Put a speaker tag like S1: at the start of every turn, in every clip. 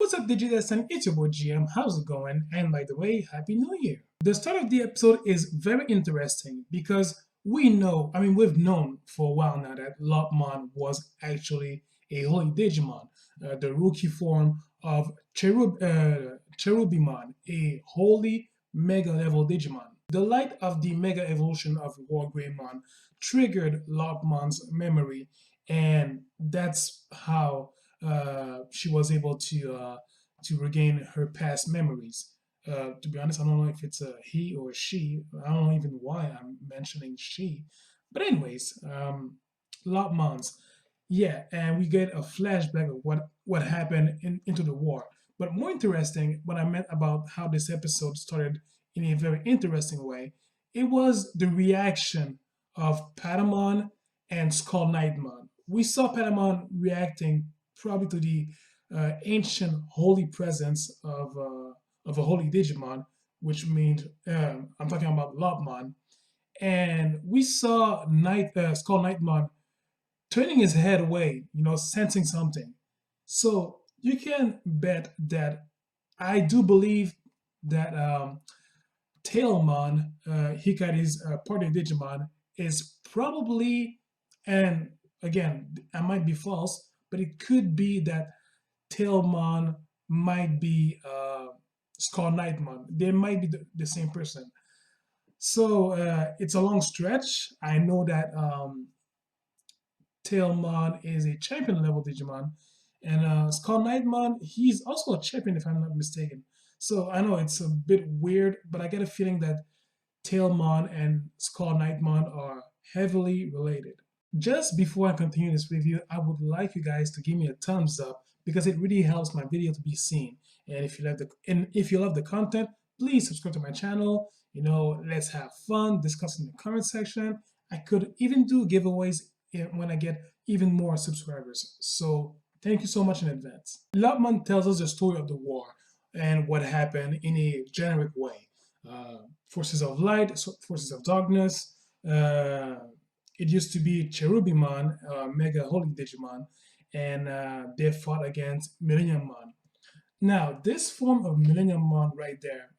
S1: What's up, Digidestin? It's your boy GM. How's it going? And by the way, Happy New Year. The start of the episode is very interesting because we've known for a while now that Lopmon was actually a holy Digimon, the rookie form of Cherubimon, a holy mega level Digimon. The light of the mega evolution of War Greymon triggered Lopmon's memory, and that's how she was able to regain her past memories. To be honest, I don't know if it's a he or a she. I don't know even why I'm mentioning she. But anyways, Lopmons. Yeah, and we get a flashback of what happened into the war. But more interesting, what I meant about how this episode started in a very interesting way, it was the reaction of Patamon and Skull Knightmon. We saw Patamon reacting probably to the ancient holy presence of a holy Digimon, which means I'm talking about Lopmon. And we saw Skull Knightmon turning his head away, sensing something. So you can bet that I do believe that Tailmon, Hikari's party Digimon, is probably, and again, I might be false, but it could be that Tailmon might be Skull Knightmon. They might be the same person. So it's a long stretch. I know that Tailmon is a champion level Digimon, and Skull Knightmon, he's also a champion if I'm not mistaken. So I know it's a bit weird, but I get a feeling that Tailmon and Skull Knightmon are heavily related. Just before I continue this review, I would like you guys to give me a thumbs up because it really helps my video to be seen. And if you love the content, please subscribe to my channel. Let's have fun, discuss in the comment section. I could even do giveaways when I get even more subscribers. So thank you so much in advance. Lopmon tells us the story of the war and what happened in a generic way. Forces of light, forces of darkness. It used to be Cherubimon, Mega Holy Digimon, and they fought against Milleniummon. Now, this form of Milleniummon right there,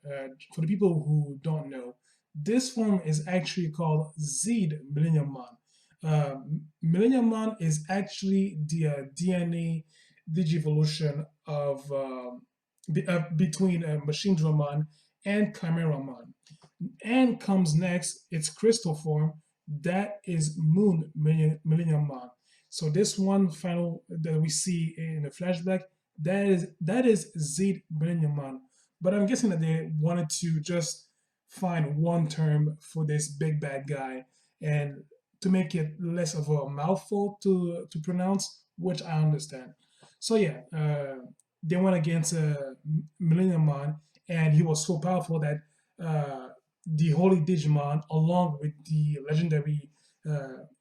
S1: for the people who don't know, this form is actually called Zed Milleniummon. Milleniummon is actually the DNA digivolution of between Machinedramon and Chimeramon. And comes next its crystal form, that is Moon Milleniummon. So this one final that we see in the flashback, that is Zed Milleniummon. But I'm guessing that they wanted to just find one term for this big bad guy and to make it less of a mouthful to pronounce, which I understand. So yeah, they went against Milleniummon, and he was so powerful that the Holy Digimon, along with the legendary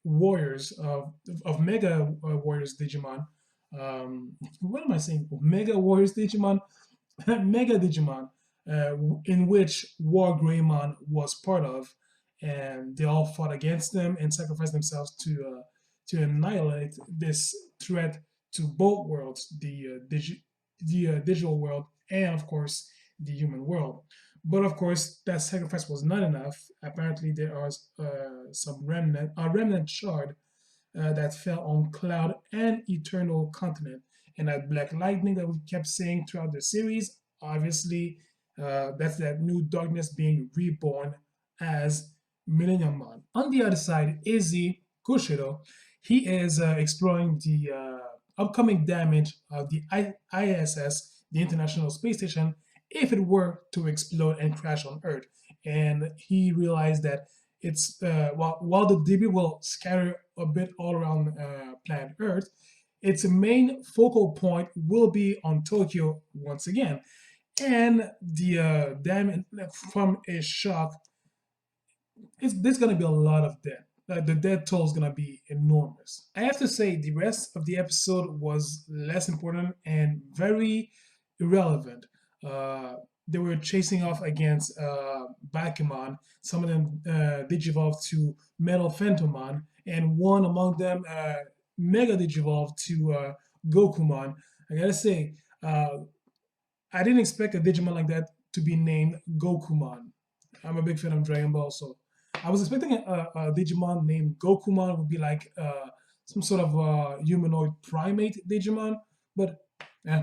S1: warriors of Mega Warriors Digimon, what am I saying? Mega Warriors Digimon, Mega Digimon, in which War Greymon was part of, and they all fought against them and sacrificed themselves to annihilate this threat to both worlds, the digital world and of course the human world. But of course, that sacrifice was not enough. Apparently, there was a remnant shard that fell on Cloud and Eternal Continent, and that Black Lightning that we kept saying throughout the series. Obviously, that's that new darkness being reborn as Milleniummon. On the other side, Izzy Kushiro, he is exploring the upcoming damage of the ISS, the International Space Station, if it were to explode and crash on Earth. And he realized that it's while the debris will scatter a bit all around planet Earth, its main focal point will be on Tokyo once again. And the damage from a shock, there's going to be a lot of death. The death toll is going to be enormous. I have to say, the rest of the episode was less important and very irrelevant. They were chasing off against Bakumon. Some of them digivolved to Metal Phantomon, and one among them Mega digivolved to Gokumon. I gotta say, I didn't expect a Digimon like that to be named Gokumon. I'm a big fan of Dragon Ball, so I was expecting a Digimon named Gokumon would be like some sort of humanoid primate Digimon, but eh,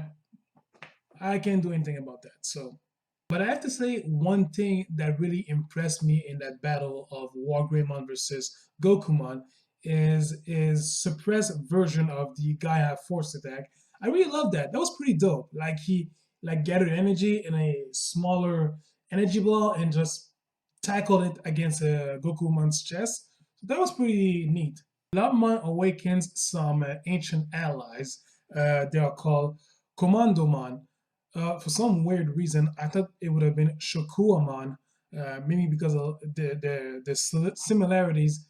S1: I can't do anything about that. So, but I have to say one thing that really impressed me in that battle of Wargreymon versus Gokumon is suppressed version of the Gaia Force attack. I really love that. That was pretty dope. Like he like gathered energy in a smaller energy ball and just tackled it against Gokumon's chest. So that was pretty neat. Lobmon awakens some ancient allies. They are called Commandomon. For some weird reason, I thought it would have been Shokuamon, maybe because of the similarities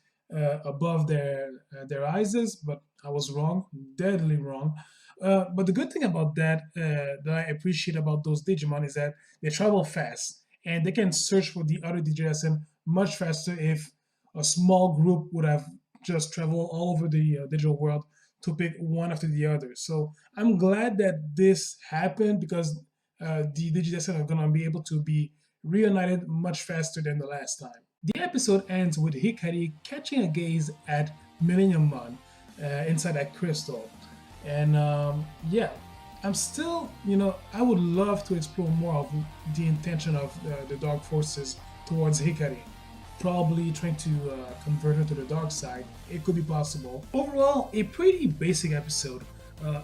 S1: above their eyes, but I was wrong, deadly wrong. But the good thing about that I appreciate about those Digimon is that they travel fast and they can search for the other Digimon much faster if a small group would have just traveled all over the digital world to pick one after the other. So I'm glad that this happened because the Digidestin are gonna be able to be reunited much faster than the last time. The episode ends with Hikari catching a gaze at Milleniummon inside that crystal. And yeah, I'm still, I would love to explore more of the intention of the Dark Forces towards Hikari. Probably trying to convert her to the dark side. It could be possible. Overall, a pretty basic episode.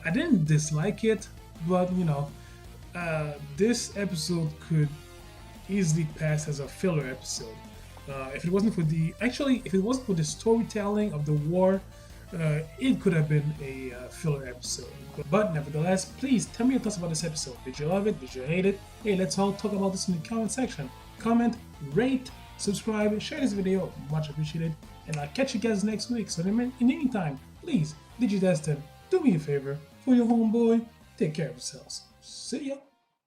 S1: I didn't dislike it, but this episode could easily pass as a filler episode. If it wasn't for the storytelling of the war, it could have been a filler episode. But nevertheless, please tell me your thoughts about this episode. Did you love it? Did you hate it? Hey, let's all talk about this in the comment section. Comment, rate, subscribe, share this video. Much appreciated. And I'll catch you guys next week. So in the meantime, please, Digidestin, do me a favor. For your homeboy, take care of yourselves. See ya.